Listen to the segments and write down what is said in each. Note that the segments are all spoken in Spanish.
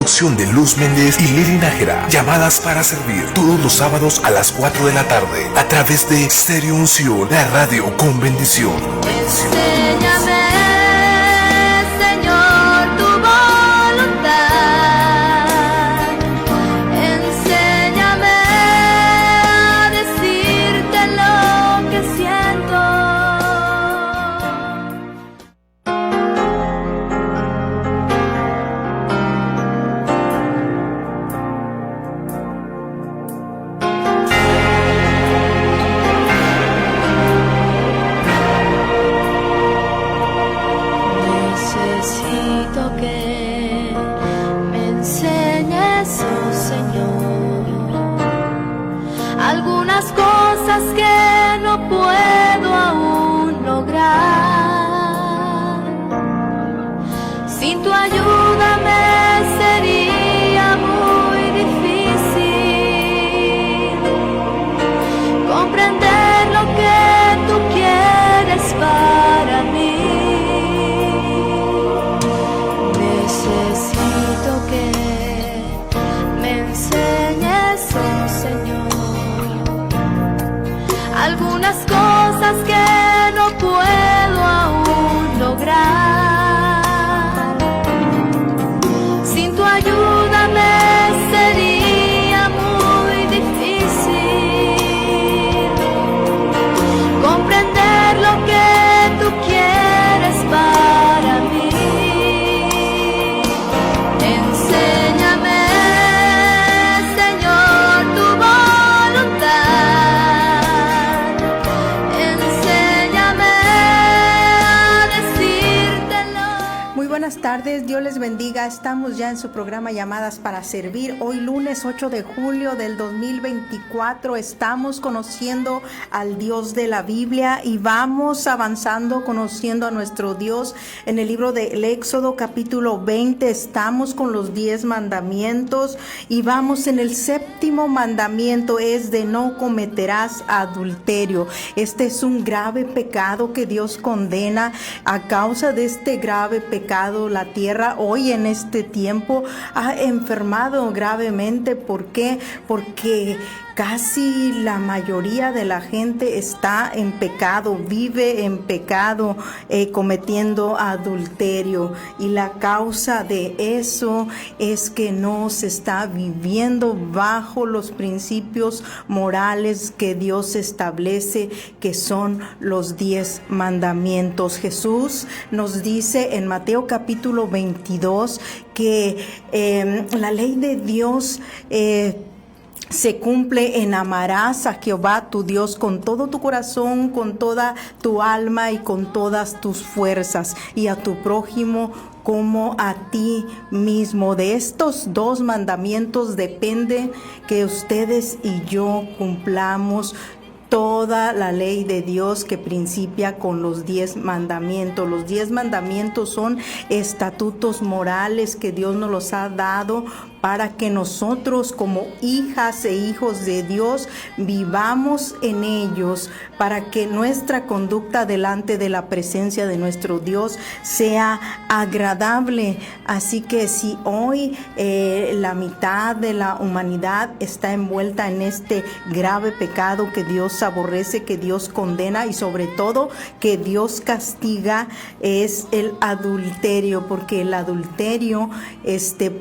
conducción de Luz Méndez y Lili Nájera. Llamadas para servir todos los sábados a las 4 de la tarde a través de Stereo Unción, la radio con bendición. Enséñame, Señor, tu voluntad. Enséñame a decirte lo que siento. Necesito que me enseñes, oh Señor, algunas cosas que no puedo aún lograr. Sin tu ayuda me sería muy difícil comprender lo que tú quieres para mí. Necesito que me enseñes, oh Señor, algunas cosas que no puedo aún lograr. Sin tu ayuda me sería muy difícil comprender lo que tú quieres para mí. Enséñame, Señor, tu voluntad. Enséñame a decírtelo. Muy buenas tardes, Dios les bendiga. Estamos ya en su programa Llamadas para Servir. Hoy lunes 8 de julio del 2024 estamos conociendo al Dios de la Biblia y vamos avanzando conociendo a nuestro Dios. En el libro del Éxodo capítulo 20 estamos con los 10 mandamientos y vamos en el 7º mandamiento, es de no cometerás adulterio. Este es un grave pecado que Dios condena. A causa de este grave pecado, la tierra hoy en este tiempo ha enfermado gravemente. ¿Por qué? Porque casi la mayoría de la gente está en pecado, vive en pecado, cometiendo adulterio. Y la causa de eso es que no se está viviendo bajo los principios morales que Dios establece, que son los 10 mandamientos. Jesús nos dice en Mateo capítulo 22 que la ley de Dios se cumple en amarás a Jehová tu Dios con todo tu corazón, con toda tu alma y con todas tus fuerzas, y a tu prójimo como a ti mismo. De estos 2 mandamientos depende que ustedes y yo cumplamos toda la ley de Dios, que principia con los 10 mandamientos. Los 10 mandamientos son estatutos morales que Dios nos los ha dado para que nosotros como hijas e hijos de Dios vivamos en ellos, para que nuestra conducta delante de la presencia de nuestro Dios sea agradable. Así que si hoy la mitad de la humanidad está envuelta en este grave pecado que Dios aborrece, que Dios condena y sobre todo que Dios castiga, es el adulterio, porque el adulterio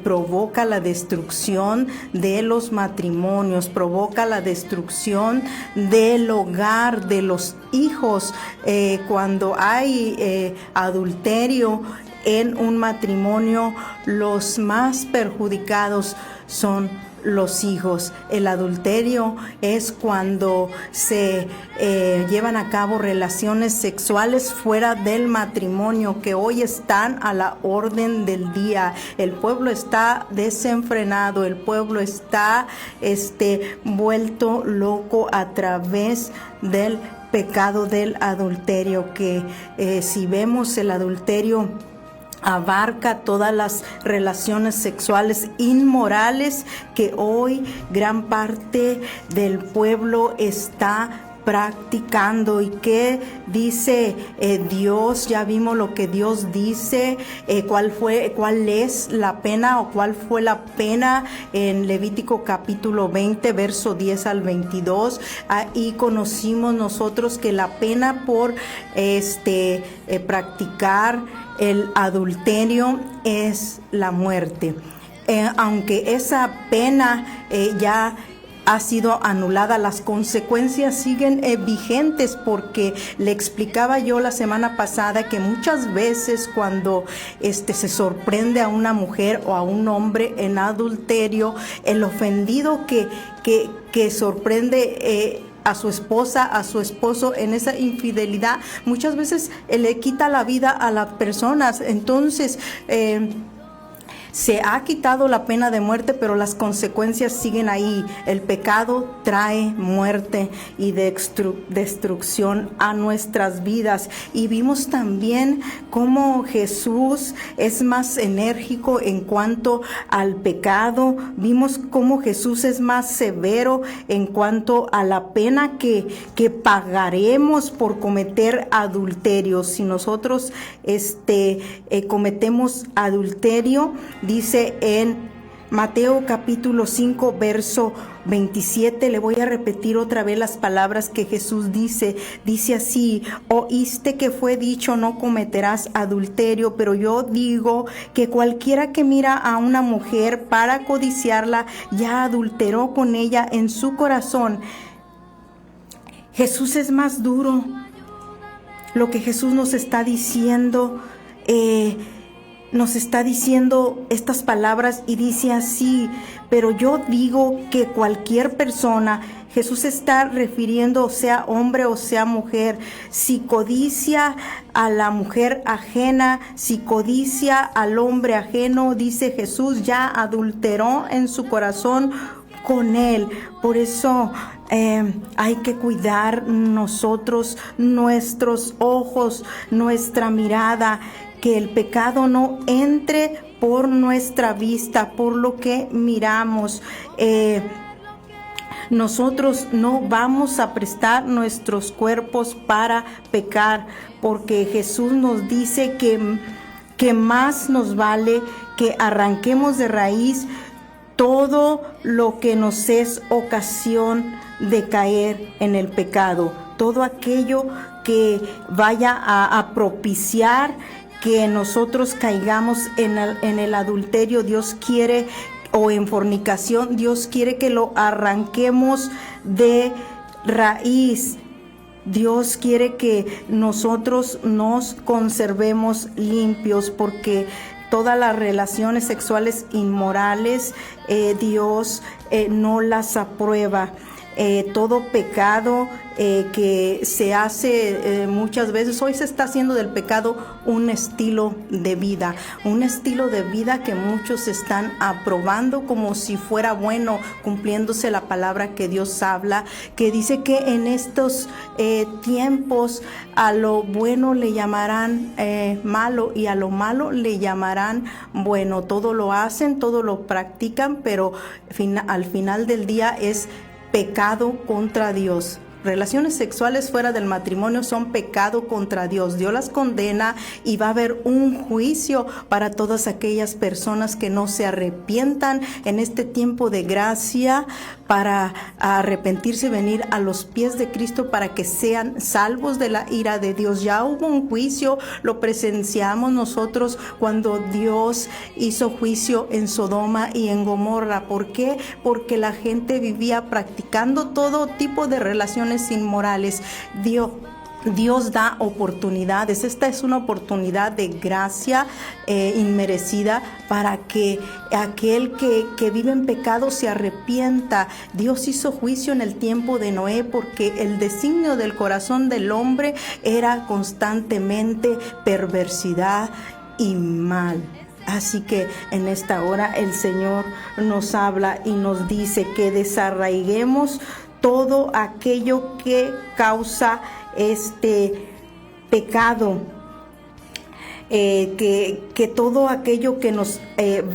provoca la destrucción de los matrimonios, provoca la destrucción del hogar, de los hijos. Cuando hay adulterio en un matrimonio, los más perjudicados son los hijos. El adulterio es cuando se llevan a cabo relaciones sexuales fuera del matrimonio, que hoy están a la orden del día. El pueblo está desenfrenado, el pueblo está vuelto loco a través del pecado del adulterio, que si vemos el adulterio abarca todas las relaciones sexuales inmorales que hoy gran parte del pueblo está practicando. ¿Y qué dice Dios? Ya vimos lo que Dios dice, cuál es la pena o cuál fue la pena en Levítico capítulo 20, verso 10 al 22. Ahí conocimos nosotros que la pena por practicar el adulterio es la muerte. Aunque esa pena ya ha sido anulada, las consecuencias siguen vigentes, porque le explicaba yo la semana pasada que muchas veces cuando se sorprende a una mujer o a un hombre en adulterio, el ofendido que sorprende a su esposa, a su esposo en esa infidelidad, muchas veces le quita la vida a las personas. Entonces, se ha quitado la pena de muerte, pero las consecuencias siguen ahí. El pecado trae muerte y destrucción a nuestras vidas. Y vimos también cómo Jesús es más enérgico en cuanto al pecado. Vimos cómo Jesús es más severo en cuanto a la pena que pagaremos por cometer adulterio. Si nosotros cometemos adulterio, dice en Mateo capítulo 5, verso 27, le voy a repetir otra vez las palabras que Jesús dice así: oíste que fue dicho, no cometerás adulterio, pero yo digo que cualquiera que mira a una mujer para codiciarla, ya adulteró con ella en su corazón. Jesús es más duro. Lo que Jesús nos está diciendo, nos está diciendo estas palabras y dice así: pero yo digo que cualquier persona, Jesús está refiriendo, sea hombre o sea mujer, si codicia a la mujer ajena, si codicia al hombre ajeno, dice Jesús, ya adulteró en su corazón con él. Por eso hay que cuidar nosotros nuestros ojos, nuestra mirada, que el pecado no entre por nuestra vista, por lo que miramos. Nosotros no vamos a prestar nuestros cuerpos para pecar, porque Jesús nos dice que más nos vale que arranquemos de raíz todo lo que nos es ocasión de caer en el pecado, todo aquello que vaya a propiciar que nosotros caigamos en el adulterio. Dios quiere, o en fornicación, Dios quiere que lo arranquemos de raíz. Dios quiere que nosotros nos conservemos limpios, porque todas las relaciones sexuales inmorales, Dios no las aprueba. Todo pecado que se hace muchas veces, hoy se está haciendo del pecado un estilo de vida que muchos están aprobando como si fuera bueno, cumpliéndose la palabra que Dios habla, que dice que en estos tiempos a lo bueno le llamarán malo y a lo malo le llamarán bueno. Todo lo hacen, todo lo practican, pero al final del día es pecado contra Dios. Relaciones sexuales fuera del matrimonio son pecado contra Dios. Dios las condena y va a haber un juicio para todas aquellas personas que no se arrepientan en este tiempo de gracia, para arrepentirse y venir a los pies de Cristo para que sean salvos de la ira de Dios. Ya hubo un juicio, lo presenciamos nosotros cuando Dios hizo juicio en Sodoma y en Gomorra. ¿Por qué? Porque la gente vivía practicando todo tipo de relaciones inmorales. Dios da oportunidades. Esta es una oportunidad de gracia inmerecida para que aquel que vive en pecado se arrepienta. Dios hizo juicio en el tiempo de Noé, porque el designio del corazón del hombre era constantemente perversidad y mal. Así que en esta hora el Señor nos habla y nos dice que desarraiguemos todo aquello que causa este pecado, que todo aquello que nos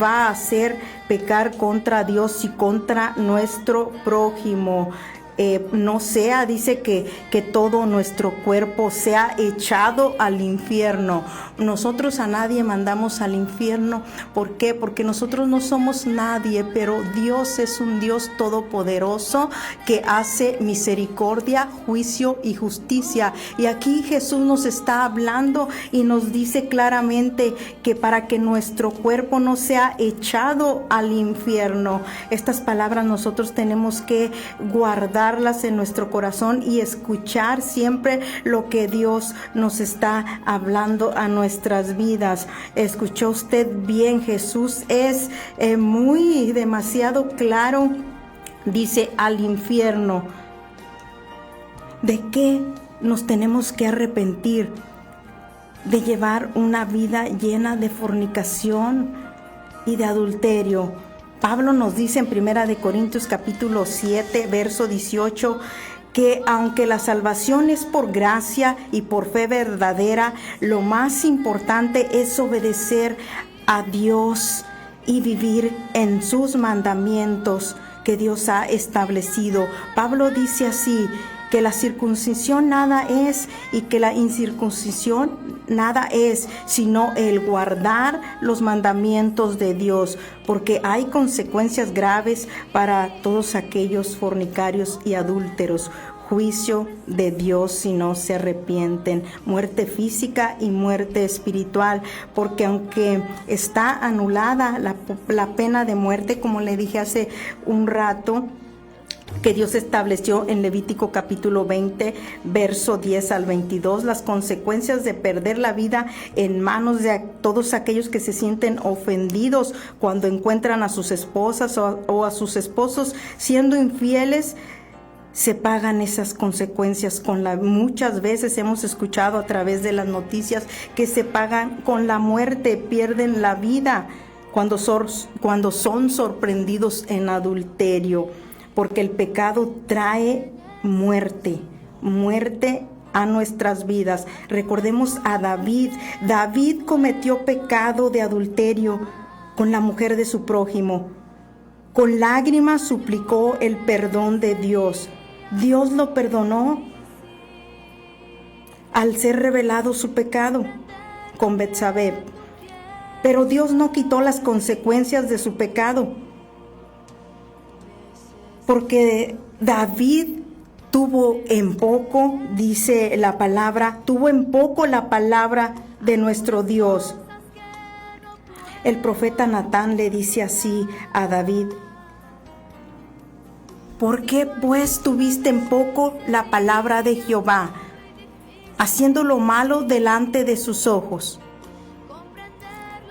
va a hacer pecar contra Dios y contra nuestro prójimo. no sea, dice que todo nuestro cuerpo sea echado al infierno. Nosotros a nadie mandamos al infierno. ¿Por qué? Porque nosotros no somos nadie, pero Dios es un Dios todopoderoso que hace misericordia, juicio y justicia. Y aquí Jesús nos está hablando y nos dice claramente que para que nuestro cuerpo no sea echado al infierno, estas palabras nosotros tenemos que guardarlas en nuestro corazón y escuchar siempre lo que Dios nos está hablando a nuestras vidas. Escuchó usted bien, Jesús es demasiado claro. Dice al infierno. ¿De qué nos tenemos que arrepentir? De llevar una vida llena de fornicación y de adulterio. Pablo nos dice en 1 Corintios capítulo 7, verso 18, que aunque la salvación es por gracia y por fe verdadera, lo más importante es obedecer a Dios y vivir en sus mandamientos que Dios ha establecido. Pablo dice así, que la circuncisión nada es y que la incircuncisión nada es, sino el guardar los mandamientos de Dios, porque hay consecuencias graves para todos aquellos fornicarios y adúlteros. Juicio de Dios si no se arrepienten, muerte física y muerte espiritual, porque aunque está anulada la pena de muerte, como le dije hace un rato, que Dios estableció en Levítico capítulo 20, verso 10 al 22, las consecuencias de perder la vida en manos de todos aquellos que se sienten ofendidos cuando encuentran a sus esposas o a sus esposos siendo infieles. Se pagan esas consecuencias muchas veces hemos escuchado a través de las noticias que se pagan con la muerte, pierden la vida cuando son sorprendidos en adulterio, porque el pecado trae muerte a nuestras vidas. Recordemos a David. David cometió pecado de adulterio con la mujer de su prójimo. Con lágrimas suplicó el perdón de Dios. Dios lo perdonó al ser revelado su pecado con Betsabé. Pero Dios no quitó las consecuencias de su pecado, porque David tuvo en poco, dice la palabra, tuvo en poco la palabra de nuestro Dios. El profeta Natán le dice así a David: ¿por qué pues tuviste en poco la palabra de Jehová, haciendo lo malo delante de sus ojos?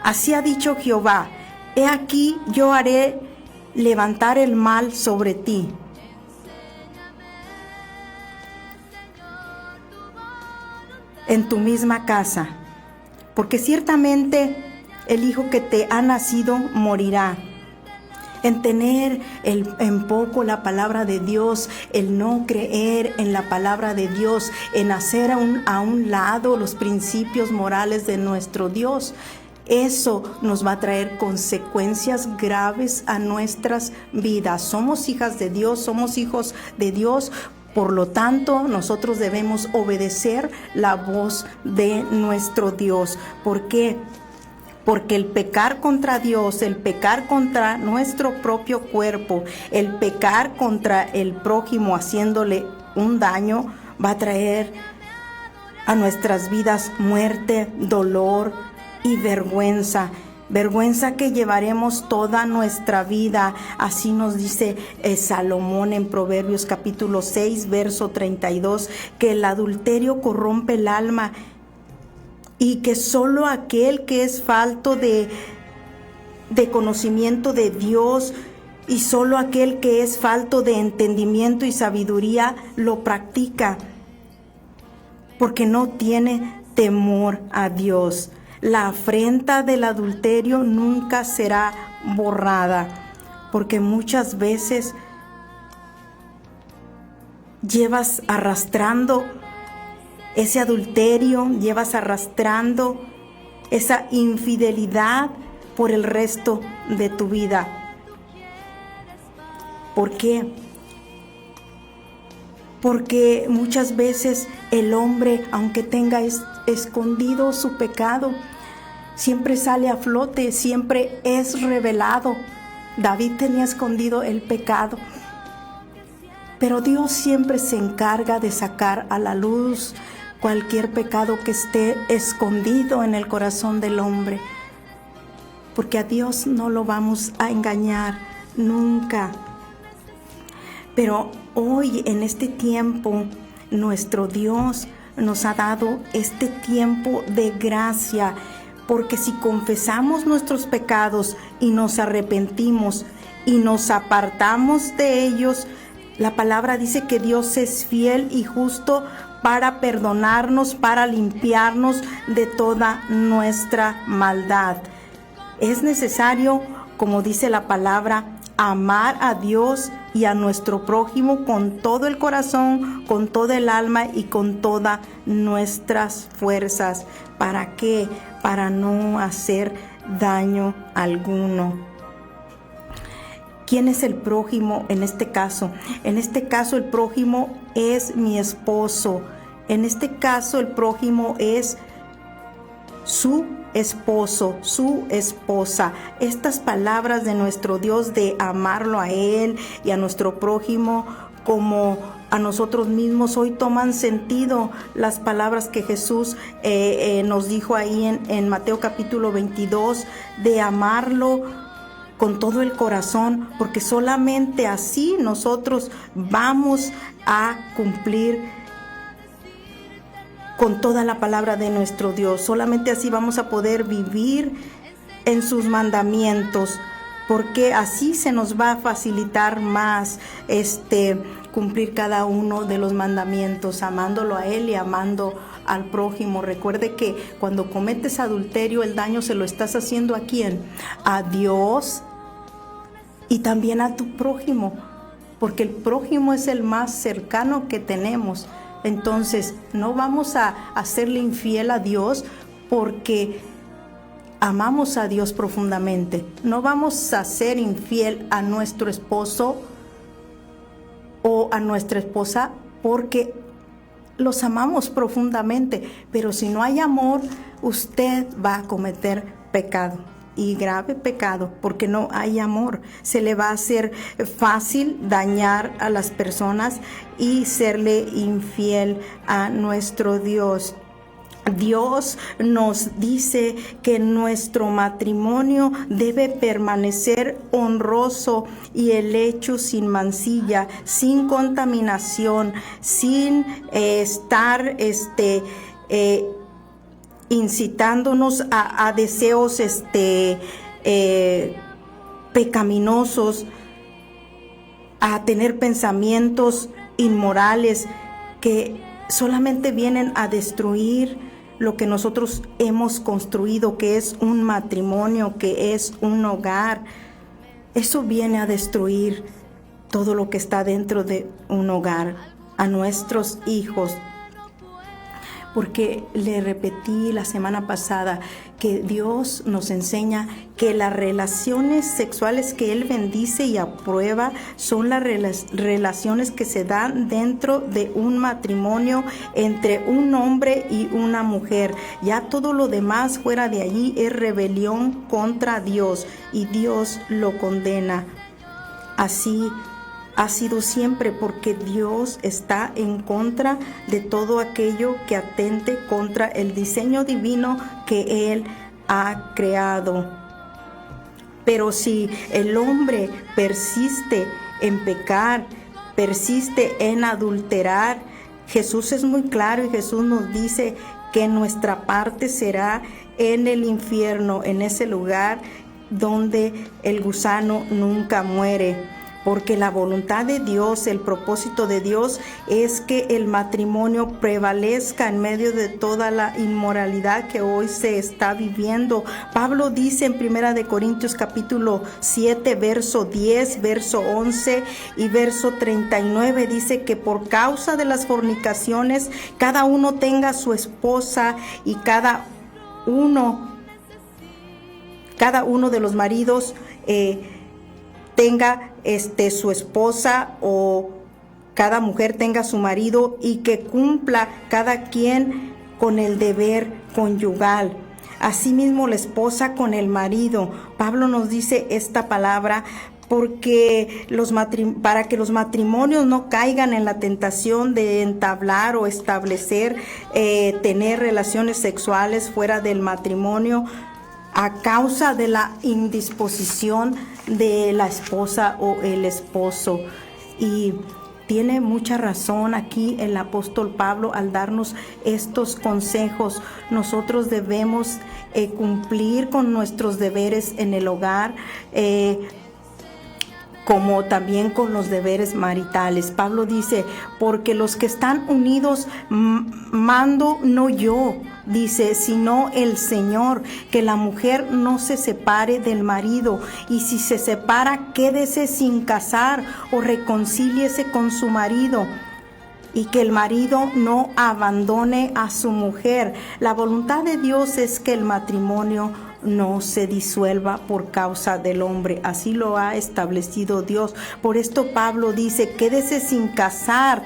Así ha dicho Jehová: he aquí yo haré levantar el mal sobre ti. En tu misma casa, porque ciertamente el hijo que te ha nacido morirá. En tener en poco la palabra de Dios, el no creer en la palabra de Dios, en hacer a un lado los principios morales de nuestro Dios, eso nos va a traer consecuencias graves a nuestras vidas. Somos hijas de Dios, somos hijos de Dios. Por lo tanto, nosotros debemos obedecer la voz de nuestro Dios. ¿Por qué? Porque el pecar contra Dios, el pecar contra nuestro propio cuerpo, el pecar contra el prójimo haciéndole un daño, va a traer a nuestras vidas muerte, dolor y vergüenza. Vergüenza que llevaremos toda nuestra vida. Así nos dice Salomón en Proverbios capítulo 6, verso 32, que el adulterio corrompe el alma y que solo aquel que es falto de conocimiento de Dios y solo aquel que es falto de entendimiento y sabiduría lo practica, porque no tiene temor a Dios. La afrenta del adulterio nunca será borrada, porque muchas veces llevas arrastrando ese adulterio, llevas arrastrando esa infidelidad por el resto de tu vida. ¿Por qué? porque muchas veces el hombre, aunque tenga escondido su pecado, siempre sale a flote, siempre es revelado. David tenía escondido el pecado, pero Dios siempre se encarga de sacar a la luz cualquier pecado que esté escondido en el corazón del hombre, porque a Dios no lo vamos a engañar nunca. Pero hoy, en este tiempo, nuestro Dios nos ha dado este tiempo de gracia, porque si confesamos nuestros pecados y nos arrepentimos y nos apartamos de ellos, la palabra dice que Dios es fiel y justo para perdonarnos, para limpiarnos de toda nuestra maldad. Es necesario, como dice la palabra, amar a Dios y a nuestro prójimo con todo el corazón, con toda el alma y con todas nuestras fuerzas. ¿Para qué? Para no hacer daño alguno. ¿Quién es el prójimo en este caso? En este caso el prójimo es mi esposo. En este caso el prójimo es su esposo, su esposa. Estas palabras de nuestro Dios de amarlo a Él y a nuestro prójimo como a nosotros mismos, hoy toman sentido las palabras que Jesús nos dijo ahí en Mateo capítulo 22, de amarlo con todo el corazón, porque solamente así nosotros vamos a cumplir con toda la palabra de nuestro Dios. Solamente así vamos a poder vivir en sus mandamientos, porque así se nos va a facilitar más cumplir cada uno de los mandamientos, amándolo a Él y amando al prójimo. Recuerde que cuando cometes adulterio, el daño se lo estás haciendo ¿a quién? A Dios y también a tu prójimo, porque el prójimo es el más cercano que tenemos. Entonces, no vamos a hacerle infiel a Dios porque amamos a Dios profundamente. No vamos a ser infiel a nuestro esposo o a nuestra esposa porque los amamos profundamente. Pero si no hay amor, usted va a cometer pecado, y grave pecado, porque no hay amor. Se le va a hacer fácil dañar a las personas y serle infiel a nuestro Dios. Dios nos dice que nuestro matrimonio debe permanecer honroso y el hecho sin mancilla, sin contaminación, sin estar incitándonos a deseos pecaminosos, a tener pensamientos inmorales que solamente vienen a destruir lo que nosotros hemos construido, que es un matrimonio, que es un hogar. Eso viene a destruir todo lo que está dentro de un hogar, a nuestros hijos. Porque le repetí la semana pasada que Dios nos enseña que las relaciones sexuales que Él bendice y aprueba son las relaciones que se dan dentro de un matrimonio entre un hombre y una mujer. Ya todo lo demás fuera de allí es rebelión contra Dios y Dios lo condena. Así ha sido siempre, porque Dios está en contra de todo aquello que atente contra el diseño divino que Él ha creado. Pero si el hombre persiste en pecar, persiste en adulterar, Jesús es muy claro y Jesús nos dice que nuestra parte será en el infierno, en ese lugar donde el gusano nunca muere. Porque la voluntad de Dios, el propósito de Dios es que el matrimonio prevalezca en medio de toda la inmoralidad que hoy se está viviendo. Pablo dice en 1 Corintios capítulo 7, verso 10, verso 11 y verso 39, dice que por causa de las fornicaciones cada uno tenga su esposa y cada uno de los maridos tenga su esposa o cada mujer tenga a su marido y que cumpla cada quien con el deber conyugal. Asimismo, la esposa con el marido. Pablo nos dice esta palabra porque para que los matrimonios no caigan en la tentación de entablar o establecer, tener relaciones sexuales fuera del matrimonio a causa de la indisposición de la esposa o el esposo. Y tiene mucha razón aquí el apóstol Pablo al darnos estos consejos. Nosotros debemos cumplir con nuestros deberes en el hogar, como también con los deberes maritales. Pablo dice, porque los que están unidos mando no yo, dice, sino el Señor, que la mujer no se separe del marido, y si se separa, quédese sin casar o reconcíliese con su marido, y que el marido no abandone a su mujer. La voluntad de Dios es que el matrimonio no se disuelva por causa del hombre. Así lo ha establecido Dios. Por esto Pablo dice, quédese sin casar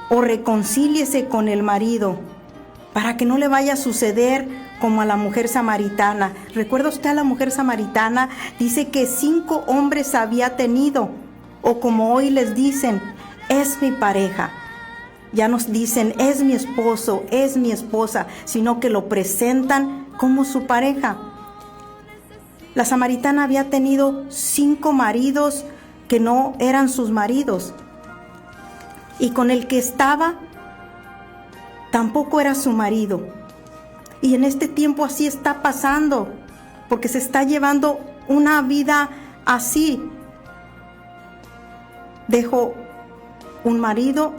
o reconcíliese con el marido, para que no le vaya a suceder como a la mujer samaritana. ¿Recuerda usted a la mujer samaritana? Dice que 5 hombres había tenido, o como hoy les dicen, es mi pareja. Ya nos dicen, es mi esposo, es mi esposa, sino que lo presentan como su pareja. La samaritana había tenido 5 maridos que no eran sus maridos, y con el que estaba tampoco era su marido. Y en este tiempo así está pasando, porque se está llevando una vida así. Dejo un marido,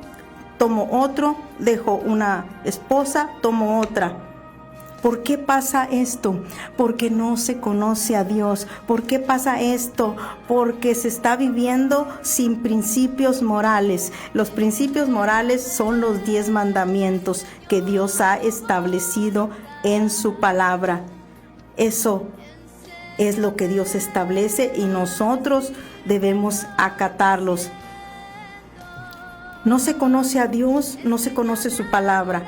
tomo otro, dejo una esposa, tomo otra. ¿Por qué pasa esto? Porque no se conoce a Dios. ¿Por qué pasa esto? Porque se está viviendo sin principios morales. Los principios morales son los 10 mandamientos que Dios ha establecido en su palabra. Eso es lo que Dios establece y nosotros debemos acatarlos. No se conoce a Dios, no se conoce su palabra.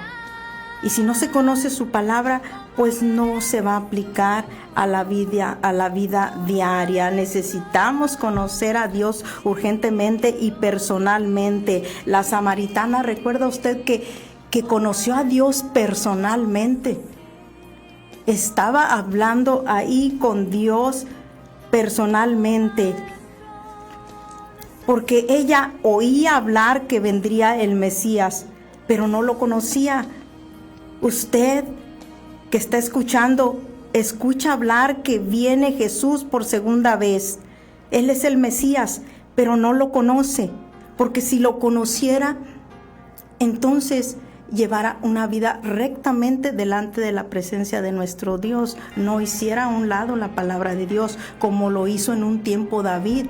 Y si no se conoce su palabra, pues no se va a aplicar a la vida diaria. Necesitamos conocer a Dios urgentemente y personalmente. La samaritana, ¿recuerda usted que conoció a Dios personalmente? Estaba hablando ahí con Dios personalmente, porque ella oía hablar que vendría el Mesías, pero no lo conocía. Usted que está escuchando, escucha hablar que viene Jesús por segunda vez. Él es el Mesías, pero no lo conoce, porque si lo conociera, entonces llevara una vida rectamente delante de la presencia de nuestro Dios. No hiciera a un lado la palabra de Dios, como lo hizo en un tiempo David,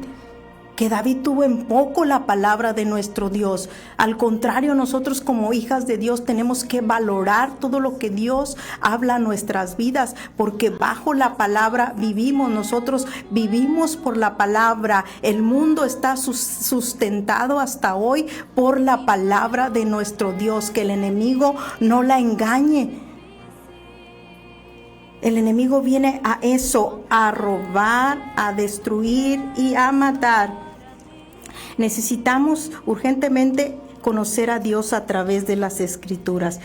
que David tuvo en poco la palabra de nuestro Dios. Al contrario, nosotros como hijas de Dios tenemos que valorar todo lo que Dios habla a nuestras vidas, porque bajo la palabra vivimos. Nosotros vivimos por la palabra. El mundo está sustentado hasta hoy por la palabra de nuestro Dios. Que el enemigo no la engañe. El enemigo viene a eso, a robar, a destruir y a matar. Necesitamos urgentemente conocer a Dios a través de las Escrituras.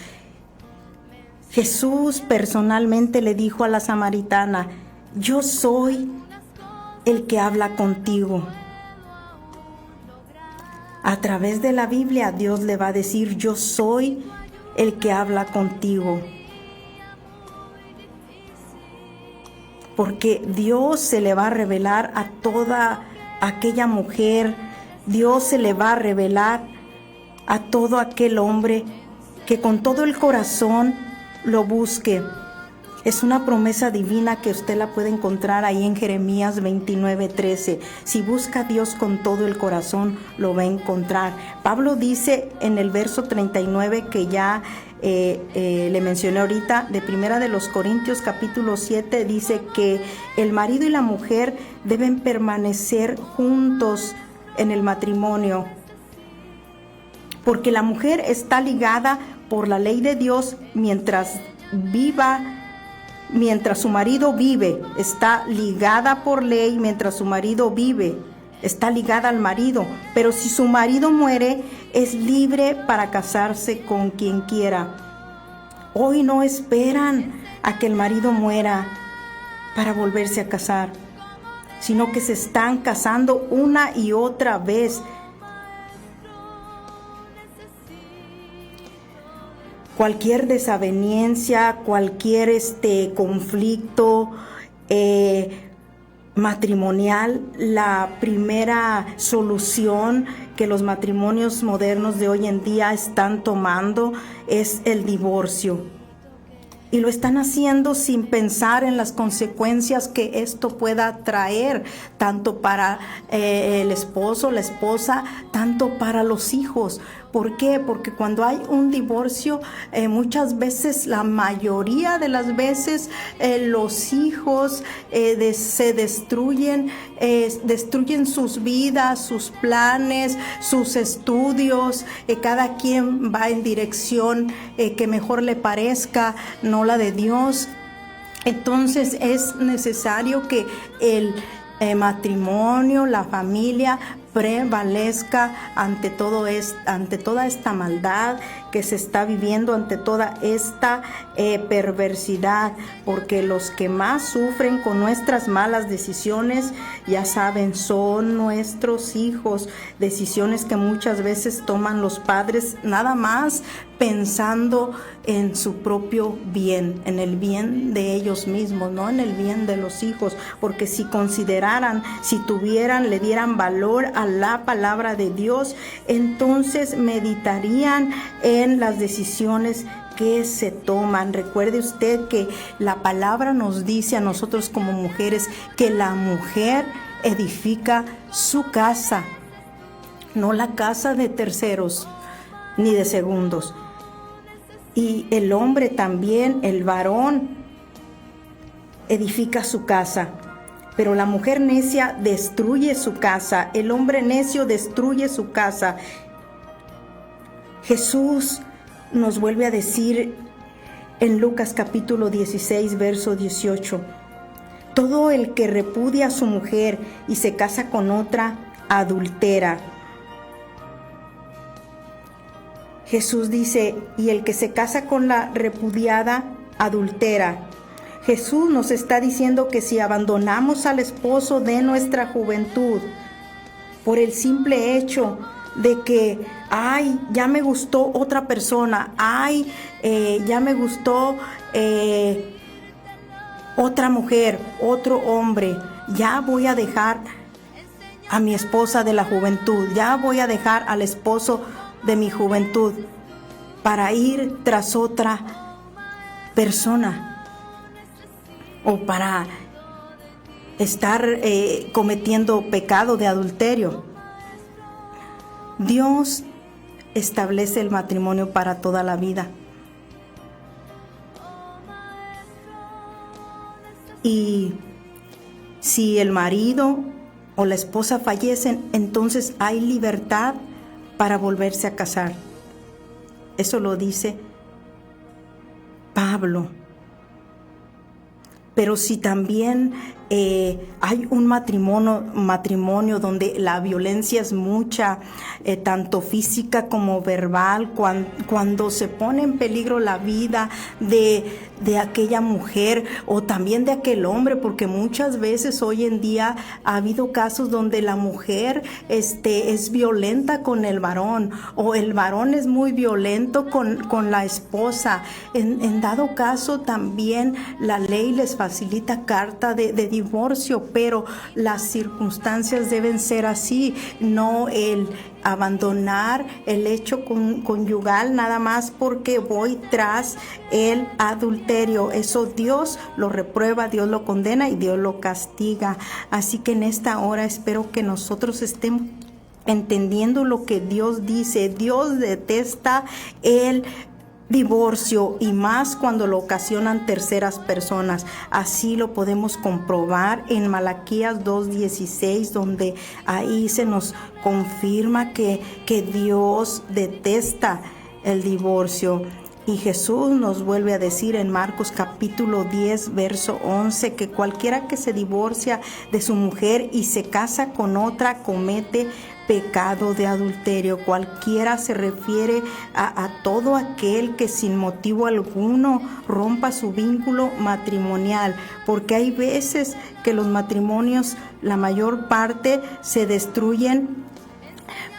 Jesús personalmente le dijo a la samaritana, yo soy el que habla contigo. A través de la Biblia Dios le va a decir, yo soy el que habla contigo. Porque Dios se le va a revelar a toda aquella mujer, Dios se le va a revelar a todo aquel hombre que con todo el corazón lo busque. Es una promesa divina que usted la puede encontrar ahí en Jeremías 29:13. Si busca a Dios con todo el corazón, lo va a encontrar. Pablo dice en el verso 39 que ya le mencioné ahorita, de Primera de los Corintios capítulo 7, dice que el marido y la mujer deben permanecer juntos en el matrimonio. porque la mujer está ligada por la ley de Dios mientras su marido vive, está ligada por ley mientras su marido vive, está ligada al marido, pero si su marido muere, es libre para casarse con quien quiera. Hoy no esperan a que el marido muera para volverse a casar, sino que se están casando una y otra vez. Cualquier desaveniencia, cualquier conflicto matrimonial, la primera solución que los matrimonios modernos de hoy en día están tomando es el divorcio. Y lo están haciendo sin pensar en las consecuencias que esto pueda traer, tanto para el esposo, la esposa, tanto para los hijos. ¿Por qué? Porque cuando hay un divorcio, muchas veces, la mayoría de las veces, los hijos se destruyen sus vidas, sus planes, sus estudios. Cada quien va en dirección que mejor le parezca, no la de Dios. Entonces es necesario que el matrimonio, la familia, prevalezca ante toda esta maldad que se está viviendo, ante toda esta perversidad, porque los que más sufren con nuestras malas decisiones, ya saben, son nuestros hijos. Decisiones que muchas veces toman los padres nada más pensando en su propio bien, en el bien de ellos mismos, no en el bien de los hijos, porque si consideraran, si tuvieran, le dieran valor a la palabra de Dios, entonces meditarían en las decisiones que se toman. Recuerde usted que la palabra nos dice a nosotros como mujeres que la mujer edifica su casa, no la casa de terceros ni de segundos. Y el hombre también, el varón, edifica su casa. Pero la mujer necia destruye su casa. El hombre necio destruye su casa. Jesús nos vuelve a decir en Lucas capítulo 16, verso 18. Todo el que repudia a su mujer y se casa con otra, adultera. Jesús dice, y el que se casa con la repudiada, adultera. Jesús nos está diciendo que si abandonamos al esposo de nuestra juventud por el simple hecho de que, ya me gustó otra persona, ya me gustó otra mujer, otro hombre, ya voy a dejar a mi esposa de la juventud, ya voy a dejar al esposo de mi juventud para ir tras otra persona o para estar cometiendo pecado de adulterio. Dios establece el matrimonio para toda la vida. Y si el marido o la esposa fallecen, entonces hay libertad para volverse a casar. Eso lo dice Pablo. Pero si también hay un matrimonio donde la violencia es mucha, tanto física como verbal, cuando se pone en peligro la vida de aquella mujer o también de aquel hombre, porque muchas veces hoy en día ha habido casos donde la mujer es violenta con el varón o el varón es muy violento con la esposa. En dado caso también la ley les facilita carta de divorcio, pero las circunstancias deben ser así, no el abandonar el hecho conyugal nada más porque voy tras el adulterio. Eso Dios lo reprueba, Dios lo condena y Dios lo castiga. Así que en esta hora espero que nosotros estemos entendiendo lo que Dios dice. Dios detesta el divorcio, y más cuando lo ocasionan terceras personas. Así lo podemos comprobar en Malaquías 2:16, donde ahí se nos confirma que Dios detesta el divorcio. Y Jesús nos vuelve a decir en Marcos capítulo 10, verso 11, que cualquiera que se divorcia de su mujer y se casa con otra comete pecado de adulterio. Cualquiera se refiere a todo aquel que sin motivo alguno rompa su vínculo matrimonial, porque hay veces que los matrimonios, la mayor parte, se destruyen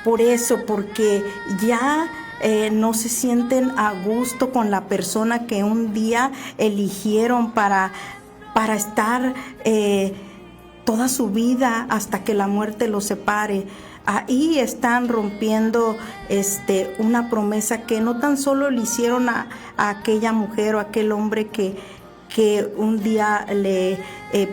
por eso, porque ya no se sienten a gusto con la persona que un día eligieron para estar toda su vida hasta que la muerte los separe. Ahí están rompiendo una promesa que no tan solo le hicieron a aquella mujer o a aquel hombre que un día le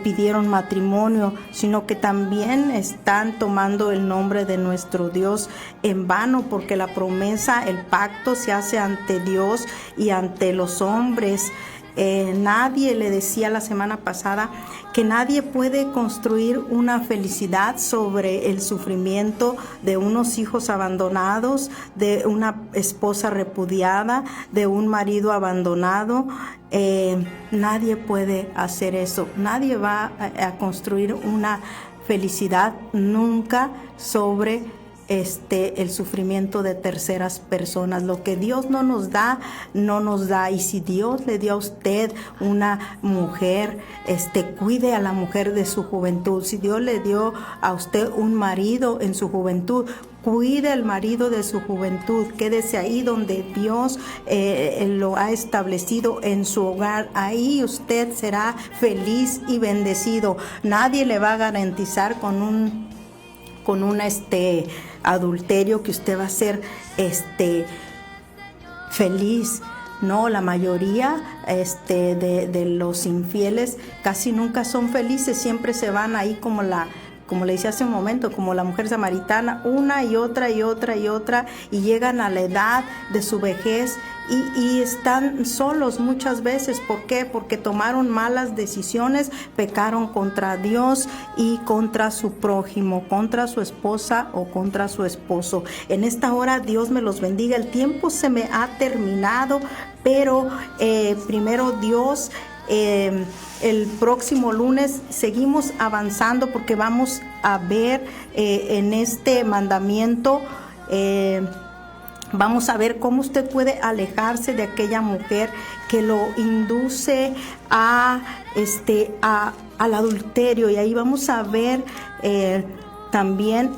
pidieron matrimonio, sino que también están tomando el nombre de nuestro Dios en vano, porque la promesa, el pacto se hace ante Dios y ante los hombres. Nadie, le decía la semana pasada, que nadie puede construir una felicidad sobre el sufrimiento de unos hijos abandonados, de una esposa repudiada, de un marido abandonado. Nadie puede hacer eso. Nadie va a construir una felicidad nunca sobre el sufrimiento de terceras personas. Lo que Dios no nos da, no nos da. Y si Dios le dio a usted una mujer, cuide a la mujer de su juventud. Si Dios le dio a usted un marido en su juventud, cuide al marido de su juventud. Quédese ahí donde Dios lo ha establecido, en su hogar. Ahí usted será feliz y bendecido. Nadie le va a garantizar con un adulterio que usted va a ser feliz. No, la mayoría de los infieles casi nunca son felices, siempre se van ahí como le decía hace un momento, como la mujer samaritana, una y otra y otra y otra, y llegan a la edad de su vejez y están solos muchas veces. ¿Por qué? Porque tomaron malas decisiones, pecaron contra Dios y contra su prójimo, contra su esposa o contra su esposo. En esta hora, Dios me los bendiga. El tiempo se me ha terminado, pero primero Dios, el próximo lunes seguimos avanzando, porque vamos a ver en este mandamiento, vamos a ver cómo usted puede alejarse de aquella mujer que lo induce al adulterio. Y ahí vamos a ver también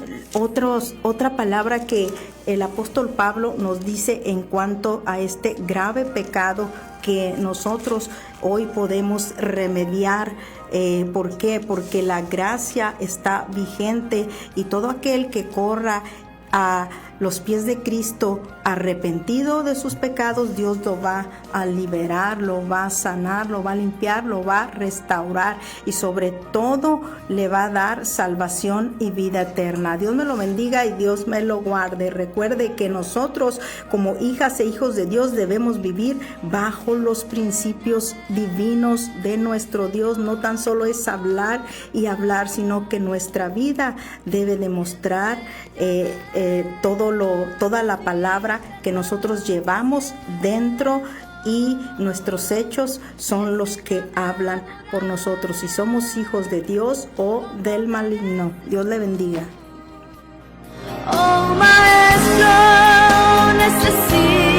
otra palabra que el apóstol Pablo nos dice en cuanto a este grave pecado que nosotros hoy podemos remediar. ¿Por qué? Porque la gracia está vigente, y todo aquel que corra a los pies de Cristo arrepentido de sus pecados, Dios lo va a liberar, lo va a sanar, lo va a limpiar, lo va a restaurar, y sobre todo le va a dar salvación y vida eterna. Dios me lo bendiga y Dios me lo guarde. Recuerde que nosotros, como hijas e hijos de Dios, debemos vivir bajo los principios divinos de nuestro Dios. No tan solo es hablar y hablar, sino que nuestra vida debe demostrar toda la palabra que nosotros llevamos dentro, y nuestros hechos son los que hablan por nosotros, si somos hijos de Dios o del maligno. Dios le bendiga. Oh, maestro, necesito